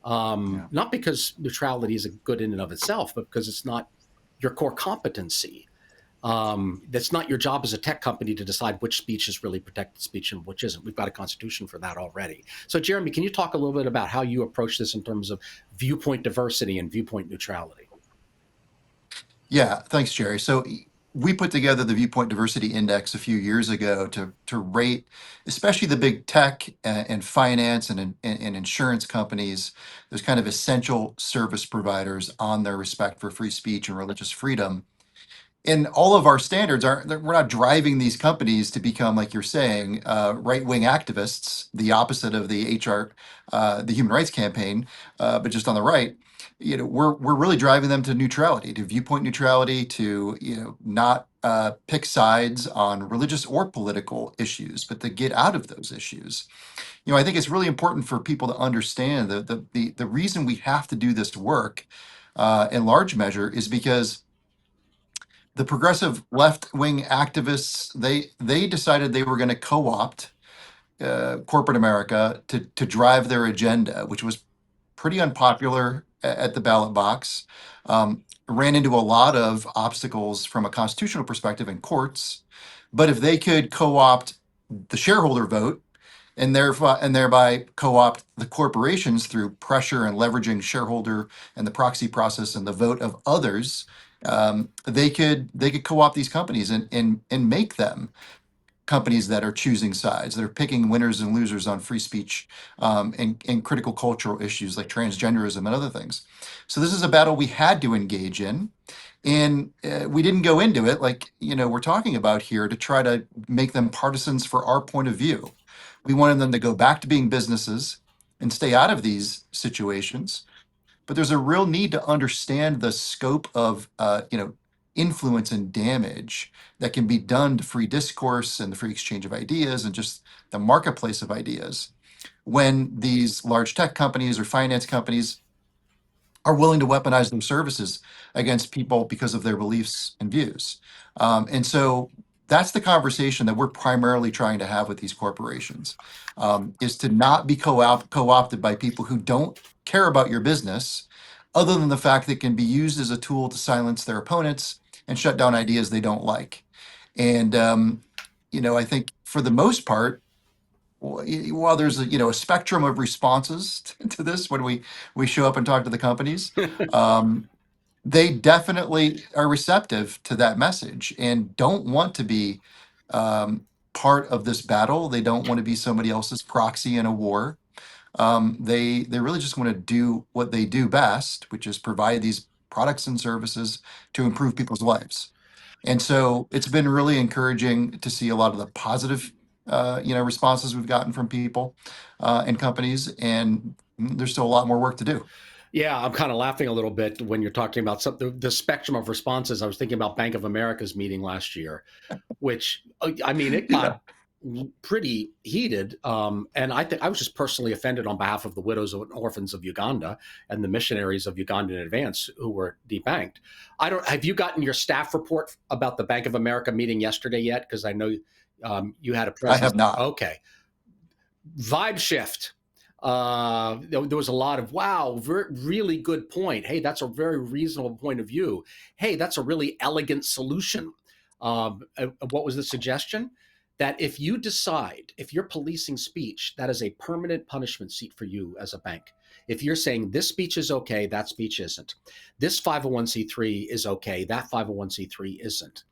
Not because neutrality is good in and of itself, but because it's not your core competency. That's not your job as a tech company to decide which speech is really protected speech and which isn't. We've got a constitution for that already. So, Jeremy, can you talk a little bit about how you approach this in terms of viewpoint diversity and viewpoint neutrality? Yeah, thanks, Jerry. So we put together the Viewpoint Diversity Index a few years ago to rate, especially the big tech and finance and insurance companies, those kind of essential service providers, on their respect for free speech and religious freedom. And all of our standards we're not driving these companies to become, like you're saying, right-wing activists, the opposite of the the Human Rights Campaign, but just on the right. We're really driving them to neutrality, to viewpoint neutrality, to not pick sides on religious or political issues, but to get out of those issues. I think it's really important for people to understand that the reason we have to do this work, in large measure, is because the progressive left-wing activists, they decided they were going to co-opt corporate America to drive their agenda, which was pretty unpopular at the ballot box. Ran into a lot of obstacles from a constitutional perspective in courts. But if they could co-opt the shareholder vote and thereby co-opt the corporations through pressure and leveraging shareholder and the proxy process and the vote of others, they could co-opt these companies and make them companies that are choosing sides, that are picking winners and losers on free speech, and critical cultural issues like transgenderism and other things. So this is a battle we had to engage in. And we didn't go into it like we're talking about here to try to make them partisans for our point of view. We wanted them to go back to being businesses and stay out of these situations. But there's a real need to understand the scope of influence and damage that can be done to free discourse and the free exchange of ideas and just the marketplace of ideas when these large tech companies or finance companies are willing to weaponize their services against people because of their beliefs and views. And so that's the conversation that we're primarily trying to have with these corporations, is to not be co-opted by people who don't care about your business, other than the fact that it can be used as a tool to silence their opponents and shut down ideas they don't like. And I think for the most part, while there's a spectrum of responses to this when we show up and talk to the companies, they definitely are receptive to that message and don't want to be part of this battle. They don't want to be somebody else's proxy in a war. They really just want to do what they do best, which is provide these products and services to improve people's lives. And so it's been really encouraging to see a lot of the positive responses we've gotten from people and companies, and there's still a lot more work to do. Yeah, I'm kind of laughing a little bit when you're talking about the spectrum of responses. I was thinking about Bank of America's meeting last year, which, it got pretty heated. And I think I was just personally offended on behalf of the widows and orphans of Uganda and the missionaries of Ugandan Advance who were debanked. Have you gotten your staff report about the Bank of America meeting yesterday yet? Because I know you had a presence. I have not. Okay. Vibe shift. There was a lot of, wow, really good point. Hey, that's a very reasonable point of view. Hey, that's a really elegant solution. What was the suggestion? That if you decide, if you're policing speech, that is a permanent punishment seat for you as a bank. If you're saying this speech is okay, that speech isn't. This 501c3 is okay, that 501c3 isn't.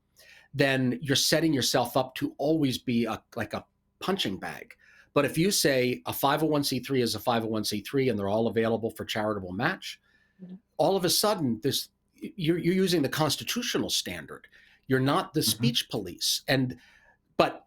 Then you're setting yourself up to always be like a punching bag. But if you say a 501c3 is a 501c3 and they're all available for charitable match, all of a sudden you're using the constitutional standard. You're not the speech police. But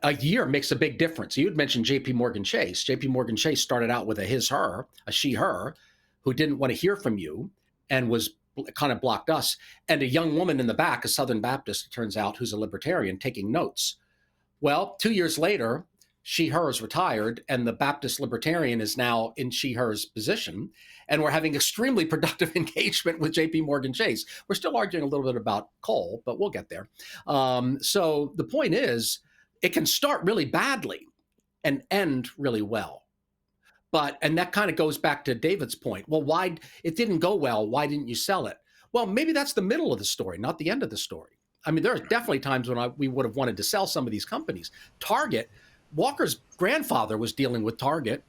a year makes a big difference. You had mentioned J.P. Morgan Chase. J.P. Morgan Chase started out with a his/her, a she/her, who didn't want to hear from you and was kind of blocked us. And a young woman in the back, a Southern Baptist, it turns out, who's a libertarian, taking notes. Well, 2 years later, she/her is retired, and the Baptist libertarian is now in she/her's position. And we're having extremely productive engagement with J.P. Morgan Chase. We're still arguing a little bit about coal, but we'll get there. So the point is, it can start really badly and end really well. And that kind of goes back to David's point. Well, why it didn't go well? Why didn't you sell it? Well, maybe that's the middle of the story, not the end of the story. I mean, there are definitely times when we would have wanted to sell some of these companies. Target, Walker's grandfather was dealing with Target,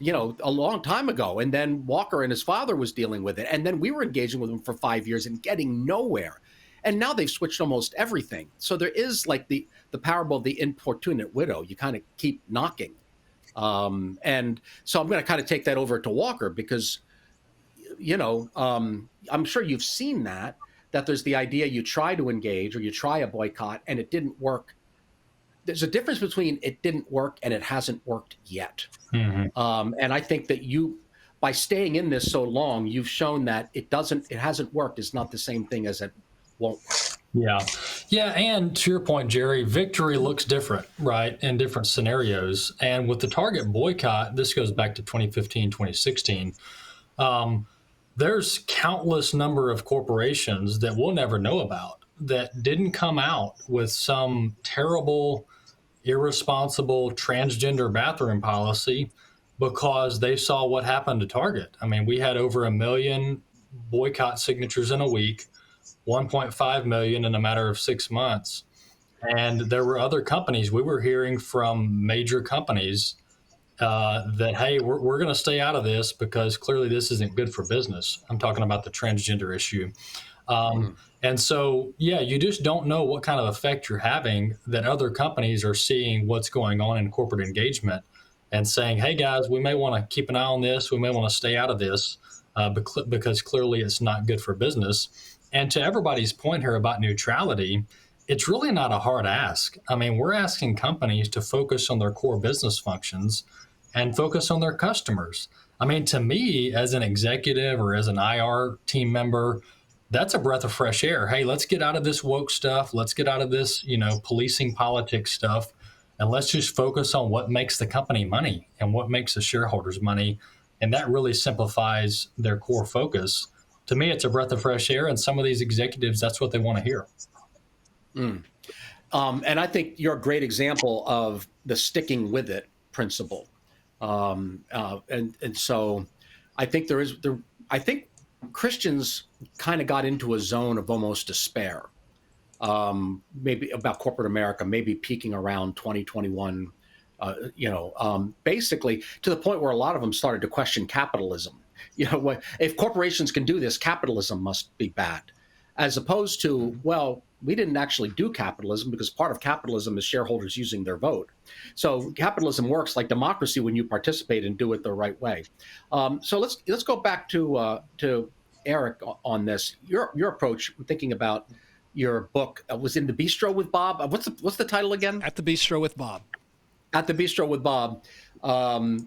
a long time ago. And then Walker and his father was dealing with it. And then we were engaging with them for 5 years and getting nowhere. And now they've switched almost everything. So there is like the parable of the importunate widow. You kind of keep knocking. And so I'm going to kind of take that over to Walker because, I'm sure you've seen that there's the idea you try to engage or you try a boycott and it didn't work. There's a difference between it didn't work and it hasn't worked yet. Mm-hmm. And I think that by staying in this so long, you've shown that it hasn't worked is not the same thing as it won't work. Yeah. And to your point, Jerry, victory looks different, right, in different scenarios. And with the Target boycott, this goes back to 2015, 2016. There's countless number of corporations that we'll never know about that didn't come out with some terrible, irresponsible transgender bathroom policy because they saw what happened to Target. I mean, we had over 1 million boycott signatures in a week, 1.5 million in a matter of 6 months. And there were other companies. We were hearing from major companies that, hey, we're going to stay out of this because clearly this isn't good for business. I'm talking about the transgender issue. And so, you just don't know what kind of effect you're having that other companies are seeing what's going on in corporate engagement and saying, hey, guys, we may want to keep an eye on this. We may want to stay out of this because clearly it's not good for business. And to everybody's point here about neutrality, it's really not a hard ask. I mean, we're asking companies to focus on their core business functions and focus on their customers. I mean, to me, as an executive or as an IR team member, that's a breath of fresh air. Hey, let's get out of this woke stuff. Let's get out of this, policing politics stuff. And let's just focus on what makes the company money and what makes the shareholders money. And that really simplifies their core focus. To me, it's a breath of fresh air. And some of these executives, that's what they want to hear. And I think you're a great example of the sticking with it principle. And so I think I think Christians kind of got into a zone of almost despair, maybe about corporate America, maybe peaking around 2021, basically to the point where a lot of them started to question capitalism. If corporations can do this, capitalism must be bad, as opposed to, well, we didn't actually do capitalism because part of capitalism is shareholders using their vote. So capitalism works like democracy when you participate and do it the right way. So let's go back to Eric on this. Your approach, thinking about your book, was in the Bistro with Bob. What's the title again? At the Bistro with Bob. At the Bistro with Bob.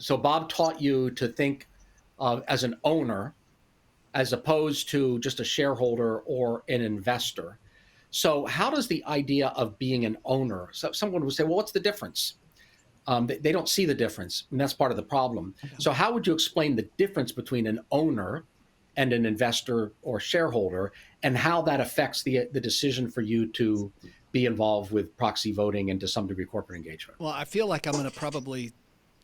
So Bob taught you to think as an owner, as opposed to just a shareholder or an investor. So how does the idea of being an owner, so someone would say, well, what's the difference? They don't see the difference, and that's part of the problem. Okay. So how would you explain the difference between an owner and an investor or shareholder, and how that affects the decision for you to be involved with proxy voting and to some degree corporate engagement? Well, I feel like I'm going to probably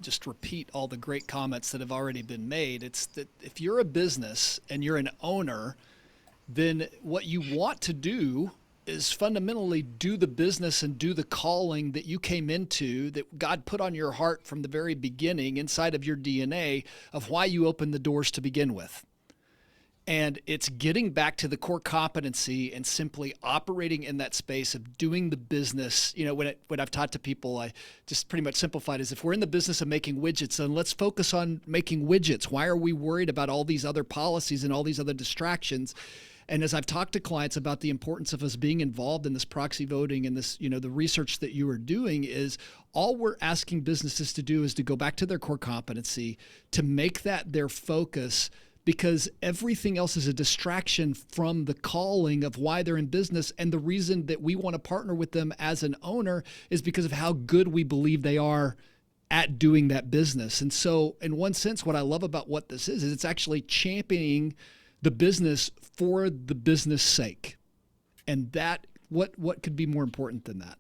just repeat all the great comments that have already been made. It's that if you're a business and you're an owner, then what you want to do is fundamentally do the business and do the calling that you came into, that God put on your heart from the very beginning inside of your DNA of why you opened the doors to begin with. And it's getting back to the core competency and simply operating in that space of doing the business. You know, when I've taught to people, I just pretty much simplified is if we're in the business of making widgets, then let's focus on making widgets. Why are we worried about all these other policies and all these other distractions? And as I've talked to clients about the importance of us being involved in this proxy voting and this, you know, the research that you are doing, is all we're asking businesses to do is to go back to their core competency, to make that their focus, because everything else is a distraction from the calling of why they're in business. And the reason that we want to partner with them as an owner is because of how good we believe they are at doing that business. And so in one sense, what I love about what this is it's actually championing the business for the business sake. And that, what could be more important than that?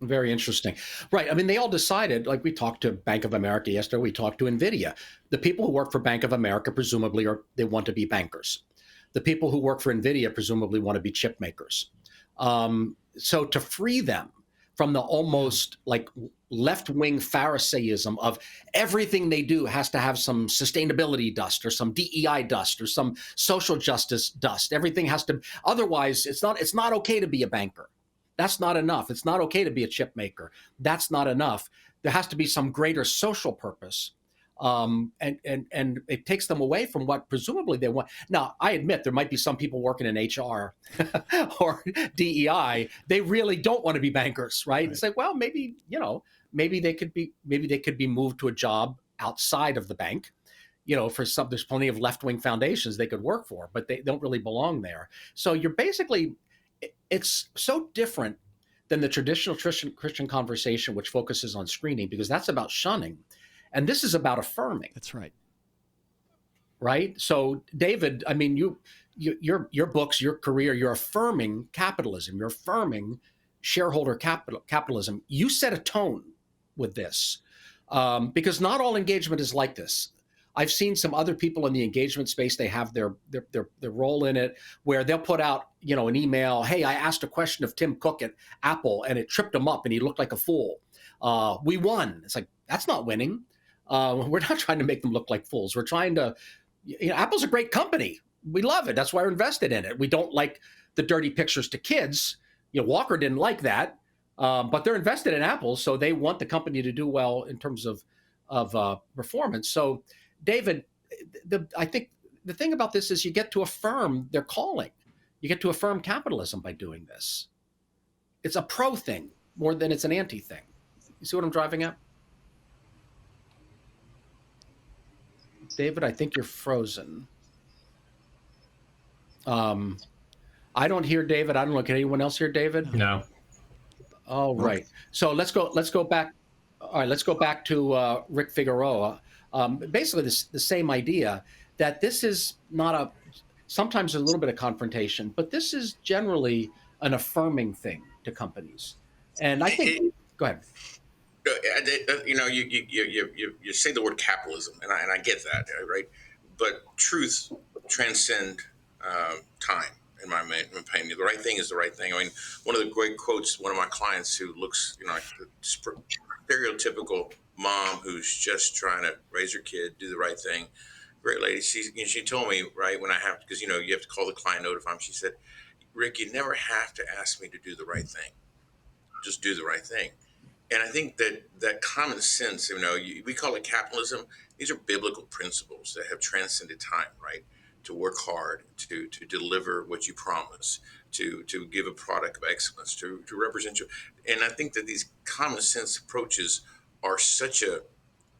Very interesting. Right. I mean, they all decided, like we talked to Bank of America yesterday, we talked to NVIDIA. The people who work for Bank of America presumably they want to be bankers. The people who work for NVIDIA presumably want to be chip makers. So to free them from the almost like left-wing Pharisaism of everything they do has to have some sustainability dust or some DEI dust or some social justice dust. Everything has to, otherwise it's not okay to be a banker. That's not enough. It's not okay to be a chip maker. That's not enough. There has to be some greater social purpose. And it takes them away from what presumably they want. Now, I admit there might be some people working in HR or DEI. They really don't want to be bankers, right? It's like, well, maybe they could be moved to a job outside of the bank. You know, there's plenty of left-wing foundations they could work for, but they don't really belong there. So you're basically, it's so different than the traditional Christian conversation, which focuses on screening, because that's about shunning. And this is about affirming. That's right. Right? So, David, I mean, your books, your career, you're affirming capitalism. You're affirming shareholder capitalism. You set a tone with this because not all engagement is like this. I've seen some other people in the engagement space. They have their role in it, where they'll put out, an email. Hey, I asked a question of Tim Cook at Apple, and it tripped him up, and he looked like a fool. We won. It's like, that's not winning. We're not trying to make them look like fools. We're trying to. Apple's a great company. We love it. That's why we're invested in it. We don't like the dirty pictures to kids. Walker didn't like that, but they're invested in Apple, so they want the company to do well in terms of performance. So, David, I think the thing about this is you get to affirm their calling. You get to affirm capitalism by doing this. It's a pro thing more than it's an anti thing. You see what I'm driving at? David, I think you're frozen. I don't hear David. I don't know. Can anyone else hear David? No. Oh, right. So let's go back. All right, let's go back to Rick Figueroa. Basically, the same idea that this is not sometimes a little bit of confrontation, but this is generally an affirming thing to companies. And I think, go ahead. You say the word capitalism, and I get that, right? But truth transcends time, in my opinion. The right thing is the right thing. I mean, one of the great quotes, one of my clients who looks, like the stereotypical mom who's just trying to raise her kid, do the right thing. Great lady. She told me, right, when I have to, because you have to call the client, notify them. She said, Rick, you never have to ask me to do the right thing. Just do the right thing. And I think that common sense, we call it capitalism. These are biblical principles that have transcended time, right? To work hard, to deliver what you promise, to give a product of excellence, to represent you. And I think that these common sense approaches are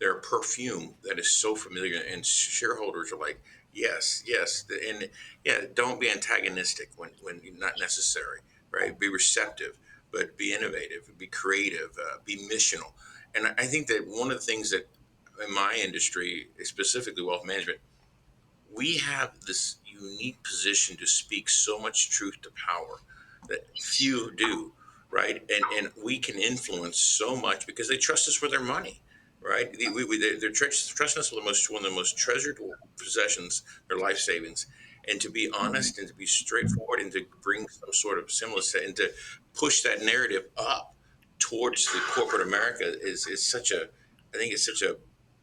they're a perfume that is so familiar, and shareholders are like, yes, and yeah, don't be antagonistic when not necessary, right? Be receptive, but be innovative, be creative, be missional. And I think that one of the things that in my industry, specifically wealth management, we have this unique position to speak so much truth to power that few do, right? And we can influence so much because they trust us with their money, right? They're trusting us with one of the most treasured possessions, their life savings. and to be honest and to be straightforward and to bring some sort of semblance and to push that narrative up towards the corporate America is such a, I think it's such a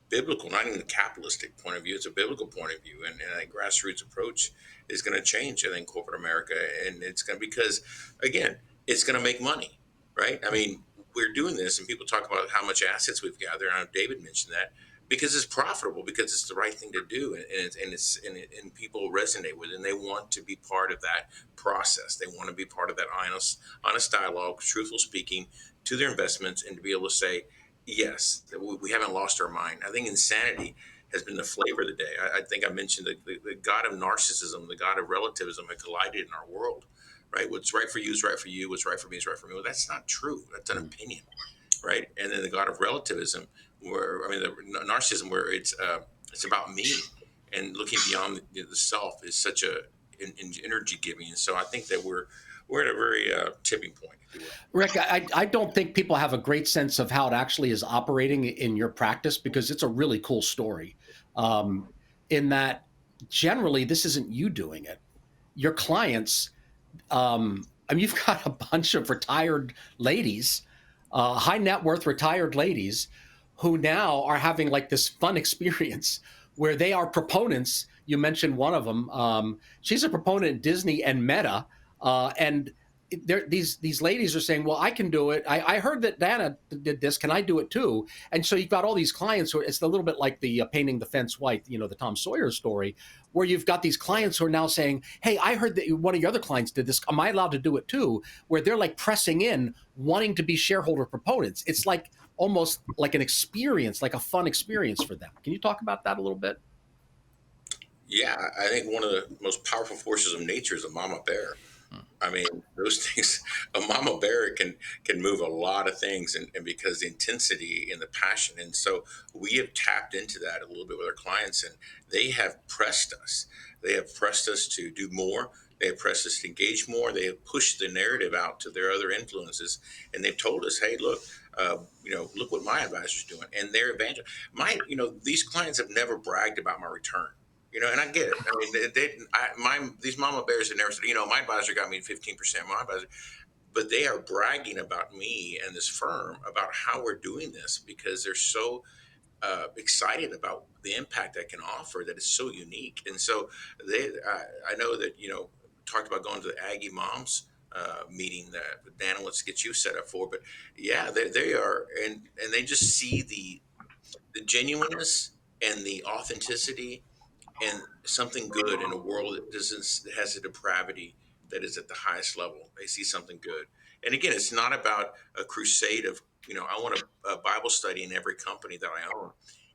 biblical, not even a capitalistic point of view. It's a biblical point of view, and a grassroots approach is going to change, I think, corporate America, and it's going to, because again, it's going to make money, right? I mean, we're doing this, and people talk about how much assets we've gathered. I know David mentioned that because it's profitable, because it's the right thing to do, and people resonate with it, and they want to be part of that process. They want to be part of that honest dialogue, truthful speaking to their investments, and to be able to say, yes, we haven't lost our mind. I think insanity has been the flavor of the day. I think I mentioned the god of narcissism, the god of relativism had collided in our world, right? What's right for you is right for you. What's right for me is right for me. Well, that's not true. That's an opinion, right? And then the god of relativism, where, I mean, the narcissism, where it's about me, and looking beyond the self is such a energy giving. And so I think that we're at a very tipping point, if you will. Rick, I don't think people have a great sense of how it actually is operating in your practice, because it's a really cool story. In that, generally, this isn't you doing it. Your clients, I mean, you've got a bunch of retired ladies, high net worth retired ladies, who now are having like this fun experience where they are proponents. You mentioned one of them. She's a proponent in Disney and Meta, and these ladies are saying, well, I can do it. I heard that Dana did this. Can I do it too? And so you've got all these clients who, it's a little bit like the painting the fence white, you know, the Tom Sawyer story, where you've got these clients who are now saying, hey, I heard that one of your other clients did this. Am I allowed to do it too? Where they're like pressing in, wanting to be shareholder proponents. It's like almost like an experience, like a fun experience for them. Can you talk about that a little bit? Yeah, I think one of the most powerful forces of nature is a mama bear. I mean, those things, a mama bear can move a lot of things, and because the intensity and the passion. And so we have tapped into that a little bit with our clients, and they have pressed us. They have pressed us to do more. They have pressed us to engage more. They have pushed the narrative out to their other influences, and they've told us, "Hey, look, look what my advisor's doing." And they're these clients have never bragged about my return. And I get it. I mean, these mama bears have never said, my advisor got me 15%. My advisor, but they are bragging about me and this firm about how we're doing this, because they're so excited about the impact I can offer that is so unique. And so I know that talked about going to the Aggie Moms meeting that Dana wants to get you set up for, but yeah, they are, and they just see the genuineness and the authenticity and something good in a world that has a depravity that is at the highest level. They see something good. And again, it's not about a crusade of, I want a Bible study in every company that I own.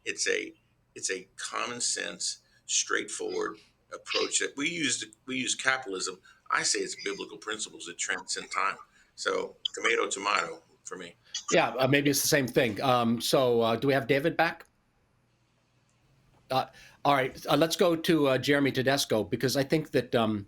It's a common sense, straightforward approach that we use capitalism. I say it's biblical principles that transcend time. So tomato for me. Yeah, maybe it's the same thing. So do we have David back? All right, let's go to Jeremy Tedesco, because I think that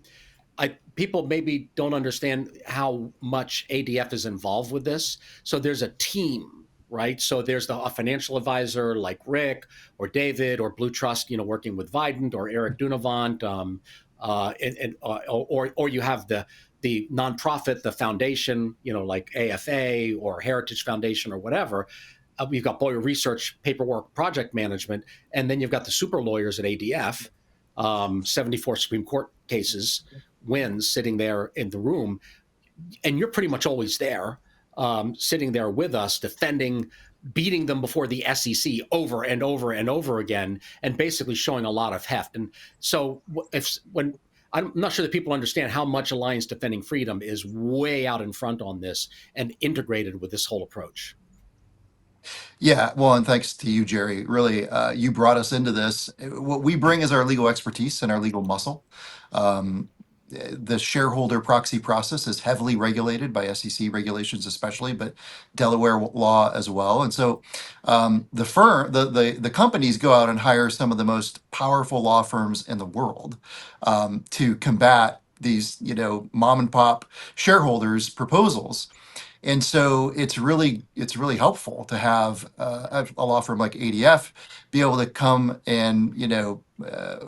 people maybe don't understand how much ADF is involved with this. So there's a team, right? So there's a financial advisor like Rick or David or Blue Trust, working with Vidant, or Eric Dunavant, or you have the nonprofit, the foundation, like AFA or Heritage Foundation or whatever. We've got Bowyer Research, paperwork, project management, and then you've got the super lawyers at ADF, 74 Supreme Court cases, wins, sitting there in the room. And you're pretty much always there, sitting there with us, defending, beating them before the SEC over and over and over again, and basically showing a lot of heft. And so I'm not sure that people understand how much Alliance Defending Freedom is way out in front on this and integrated with this whole approach. Yeah, well, and thanks to you, Jerry. Really, you brought us into this. What we bring is our legal expertise and our legal muscle. The shareholder proxy process is heavily regulated by SEC regulations, especially, but Delaware law as well. And so, the companies go out and hire some of the most powerful law firms in the world to combat these, mom and pop shareholders' proposals. And so it's really helpful to have a law firm like ADF be able to come and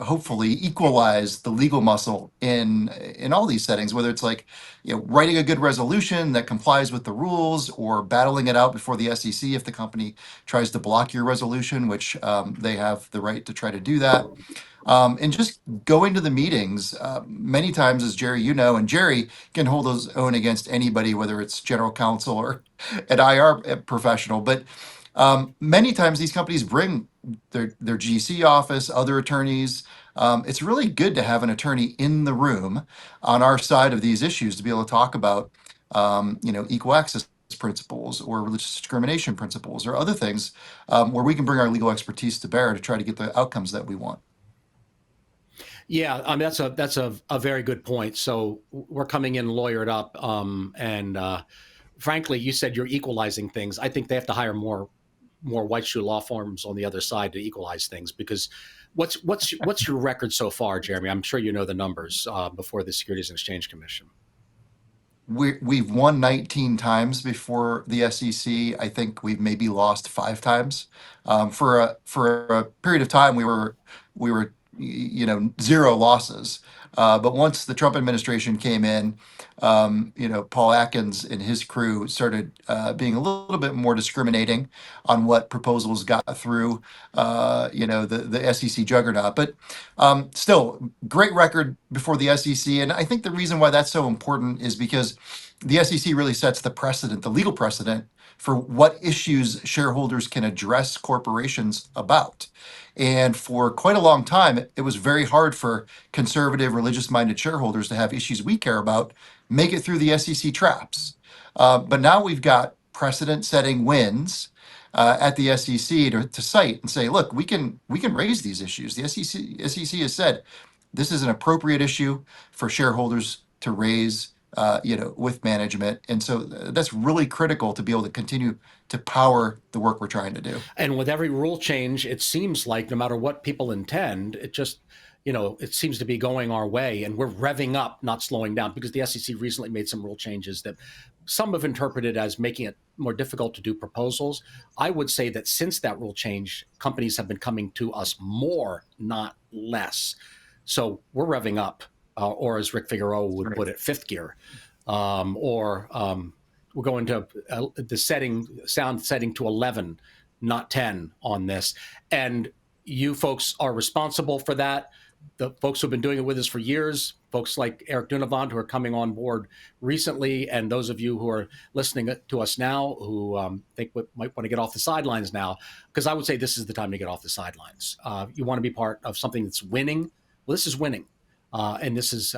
hopefully equalize the legal muscle in all these settings, whether it's like, writing a good resolution that complies with the rules, or battling it out before the SEC if the company tries to block your resolution, which they have the right to try to do that. And just going to the meetings many times, as Jerry, and Jerry can hold his own against anybody, whether it's general counsel or an IR professional. But many times these companies bring their GC office, other attorneys. It's really good to have an attorney in the room on our side of these issues to be able to talk about, equal access principles or religious discrimination principles or other things where we can bring our legal expertise to bear to try to get the outcomes that we want. Yeah, I mean that's a very good point. So we're coming in lawyered up, and frankly, you said you're equalizing things. I think they have to hire more white shoe law firms on the other side to equalize things. Because what's your record so far, Jeremy? I'm sure you know the numbers before the Securities and Exchange Commission. We've won 19 times before the SEC. I think we've maybe lost 5 times. For a period of time, we were 0 losses. But once the Trump administration came in, Paul Atkins and his crew started being a little bit more discriminating on what proposals got through, the SEC juggernaut. But still, great record before the SEC. And I think the reason why that's so important is because the SEC really sets the precedent, the legal precedent, for what issues shareholders can address corporations about. And for quite a long time, it was very hard for conservative, religious-minded shareholders to have issues we care about make it through the SEC traps. But now we've got precedent-setting wins at the SEC to cite and say, look, we can raise these issues. The SEC has said this is an appropriate issue for shareholders to raise, with management. And so that's really critical to be able to continue to power the work we're trying to do. And with every rule change, it seems like no matter what people intend, it just, it seems to be going our way, and we're revving up, not slowing down, because the SEC recently made some rule changes that some have interpreted as making it more difficult to do proposals. I would say that since that rule change, companies have been coming to us more, not less. So we're revving up, or as Rick Figueroa would put it, fifth gear, we're going to the sound setting to 11, not 10 on this. And you folks are responsible for that. The folks who've been doing it with us for years, folks like Eric Dunavant, who are coming on board recently, and those of you who are listening to us now who think we might want to get off the sidelines now, because I would say this is the time to get off the sidelines. You want to be part of something that's winning. Well, this is winning. And this is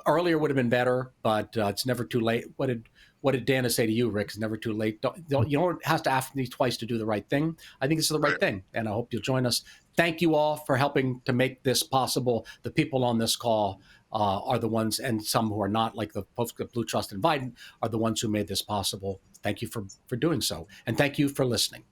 earlier would have been better, but it's never too late. What did Dana say to you, Rick? It's never too late. You don't have to ask me twice to do the right thing. I think this is the right thing, and I hope you'll join us. Thank you all for helping to make this possible. The people on this call are the ones, and some who are not, like the folks at Blue Trust and Biden, are the ones who made this possible. Thank you for doing so, and thank you for listening.